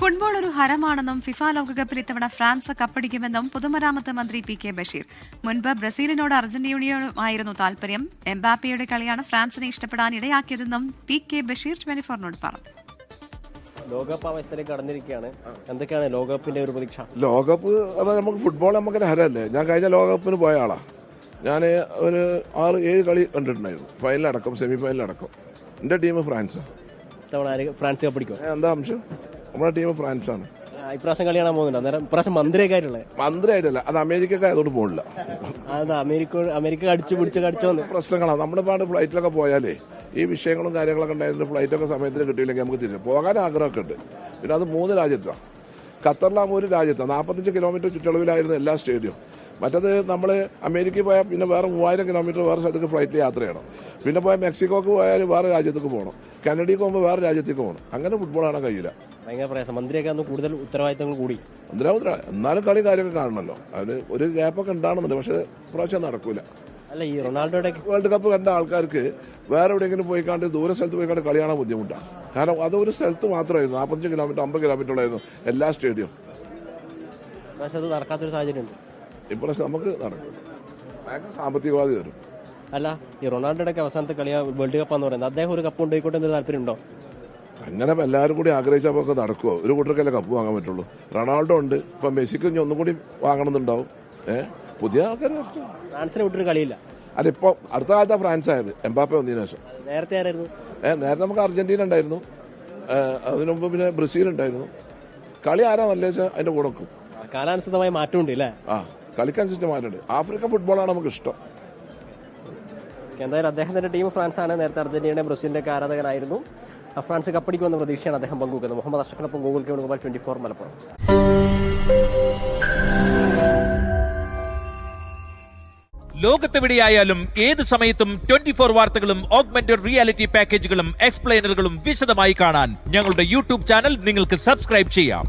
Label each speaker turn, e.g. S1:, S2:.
S1: Football ഒരു ഹരമാണെന്നും FIFA ലോകകപ്പിൽ ഇത്തവണ ഫ്രാൻസ് കപ്പടിക്കുമെന്നും പൊതുമരാമത്ത് മന്ത്രി പി.കെ. ബഷീർ. മുൻപ് ബ്രസീലിനോട് അർജന്റീനയുമായിരുന്നു താൽപര്യം. എംബാപ്പയുടെ കളിയാണ് ഫ്രാൻസിനെ ഇഷ്ടപ്പെടാൻ ഇടയാക്കിയതെന്നും പി.കെ. ബഷീർ 24-നോട് പറഞ്ഞു.
S2: ലോകകപ്പ് അവസ്ഥയിലേക്ക് കടന്നിരിക്കുകയാണ്. എന്തൊക്കെയാണ് ലോകകപ്പിന്റെ ഒരു പ്രതീക്ഷ?
S3: ലോകകപ്പ് നമുക്ക് ഫുട്ബോൾ നമുക്കൊരു ഹരമല്ലേ. ഞാൻ കഴിഞ്ഞ ലോകകപ്പിന് പോയ ആളാണ്. ഞാൻ ഒരു 6-7 കളി കണ്ടിട്ടുണ്ടായിരുന്നു, ഫൈനലടക്കം സെമി ഫൈനലടക്കം. എൻ്റെ ടീം ഫ്രാൻസാണ്.
S2: ഫ്രാൻസ് കപ്പടിക്കും.
S3: എന്താ അംശം? നമ്മുടെ ടീം ഫ്രാൻസാണ്.
S2: ഇപ്രാവശ്യം കളി കാണാൻ പോകുന്നുണ്ട്. അന്നേരം ഇപ്രാവശ്യം മന്ത്രിയൊക്കെയായിട്ടുള്ളത്.
S3: മന്ത്രിയായിട്ടല്ല, അത് അമേരിക്കക്ക് ആയതുകൊണ്ട് പോകില്ല.
S2: അതാ അമേരിക്ക അടിച്ചു വന്ന്
S3: പ്രശ്നങ്ങളാണ്. നമ്മുടെ പാട് ഫ്ലൈറ്റിലൊക്കെ പോയാലേ ഈ വിഷയങ്ങളും കാര്യങ്ങളൊക്കെ ഉണ്ടായിരുന്നു. ഫ്ലൈറ്റൊക്കെ സമയത്തിന് കിട്ടിയില്ലെങ്കിൽ നമുക്ക് തിരിച്ചു പോകാൻ ആഗ്രഹമൊക്കെ ഉണ്ട്. പിന്നെ അത് 3 രാജ്യത്താണ്. ഖത്തറിലാകുമ്പോൾ ഒരു രാജ്യത്താണ്. 45 കിലോമീറ്റർ ചുറ്റളവിലായിരുന്നു എല്ലാ സ്റ്റേഡിയം. മറ്റത് നമ്മൾ അമേരിക്കയിൽ പോയാൽ പിന്നെ വേറെ 3000 കിലോമീറ്റർ വേറെ സ്ഥലത്തേക്ക് ഫ്ലൈറ്റിൽ യാത്ര ചെയ്യണം. പിന്നെ പോയാൽ മെക്സിക്കോക്ക് പോയാൽ വേറെ രാജ്യത്തേക്ക് പോകണം. കാനഡയ്ക്ക് പോകുമ്പോൾ വേറെ രാജ്യത്തേക്ക് പോകണം. അങ്ങനെ ഫുട്ബോൾ കാണാൻ കഴിയില്ല.
S2: ഭയങ്കര പ്രയാസം. മന്ത്രിയൊക്കെ അന്ന് കൂടുതൽ ഉത്തരവാദിത്തങ്ങൾ കൂടി.
S3: എന്നാലും കളി കാര്യമൊക്കെ കാണണമല്ലോ. അതിന് ഒരു ഗ്യാപ്പൊക്കെ ഉണ്ടാകുന്നുണ്ട്. പക്ഷേ പ്രാവശ്യം നടക്കൂല.
S2: അല്ല, ഈ റൊണാൾഡോയുടെ
S3: വേൾഡ് കപ്പ് കണ്ട ആൾക്കാർക്ക് വേറെ എവിടെയെങ്കിലും പോയിക്കാണ്ട് ദൂര സ്ഥലത്ത് പോയിക്കാണ്ട് കളി കാണാൻ ബുദ്ധിമുട്ടാണ്. കാരണം അതൊരു സ്ഥലത്ത് മാത്രമായിരുന്നു. 45 കിലോമീറ്റർ 50 കിലോമീറ്ററുള്ളായിരുന്നു എല്ലാ സ്റ്റേഡിയം.
S2: പക്ഷെ അത് നടക്കാത്തൊരു സാഹചര്യമുണ്ട്.
S3: ഇപ്രാവശ്യം നമുക്ക് നടക്കും. ഭയങ്കര സാമ്പത്തികവാദി വരും.
S2: അല്ല, ഈ റൊണാൾഡോയുടെ അവസാനത്തെ കളിയാ വേൾഡ് കപ്പാന്ന് പറയുന്നത്. അദ്ദേഹം ഒരു കപ്പ് കൊണ്ടുപോയിക്കോട്ടെ എന്നൊരു താല്പര്യമുണ്ടോ?
S3: അങ്ങനെ എല്ലാവരും കൂടി ആഗ്രഹിച്ചപ്പോൾ നടക്കുമോ? ഒരു കൂട്ടർക്കല്ലേ കപ്പ് വാങ്ങാൻ പറ്റുള്ളൂ. റൊണാൾഡോ ഉണ്ട്, ഇപ്പൊ മെസ്സിക്ക് ഇനി ഒന്നും കൂടി വാങ്ങണമെന്നുണ്ടാവും. പുതിയ ആൾക്കാർ
S2: ഫ്രാൻസിനെ വിട്ടൊരു കളിയില്ല.
S3: അതിപ്പോ അടുത്ത കാലത്താണ് ഫ്രാൻസ് ആയത്, എംബാപ്പെ വന്നതിന് ശേഷം.
S2: നേരത്തെ ആരായിരുന്നു?
S3: നേരത്തെ നമുക്ക് അർജന്റീന ഉണ്ടായിരുന്നു. അതിനു മുമ്പ് പിന്നെ ബ്രസീൽ ഉണ്ടായിരുന്നു. കളി ആരാ നല്ല വെച്ചാൽ അതിന്റെ കൂടെ വെക്കും.
S2: കാലാനുസൃതമായ മാറ്റമുണ്ട് അല്ലേ?
S3: കളിക്കനുസരിച്ച് മാറ്റമുണ്ട്. ആഫ്രിക്കൻ ഫുട്ബോളാണ് നമുക്ക് ഇഷ്ടം.
S2: എന്തായാലും അദ്ദേഹത്തിന്റെ ടീം ഫ്രാൻസ് ആണ്. നേരത്തെ അർജന്റീനയുടെ ബ്രസീലിന്റെ ഒക്കെ ആരാധകനായിരുന്നു. ഫ്രാൻസ് കപ്പടിക്കുമെന്ന പ്രതീക്ഷയാണ് അദ്ദേഹം പങ്കുവെക്കുന്നത്. മുഹമ്മദ് അഷ്റഫിനൊപ്പം ഗൂഗിൾ കെ വേണുഗോപാൽ, 24 മലപ്പുറം.
S4: ലോകത്തെവിടെയായാലും ഏത് സമയത്തും 24 വാർത്തകളും ഓഗ്മെന്റഡ് റിയാലിറ്റി പാക്കേജുകളും എക്സ്പ്ലെയിനറുകളും വിശദമായി കാണാൻ ഞങ്ങളുടെ യൂട്യൂബ് ചാനൽ നിങ്ങൾക്ക് സബ്സ്ക്രൈബ് ചെയ്യാം.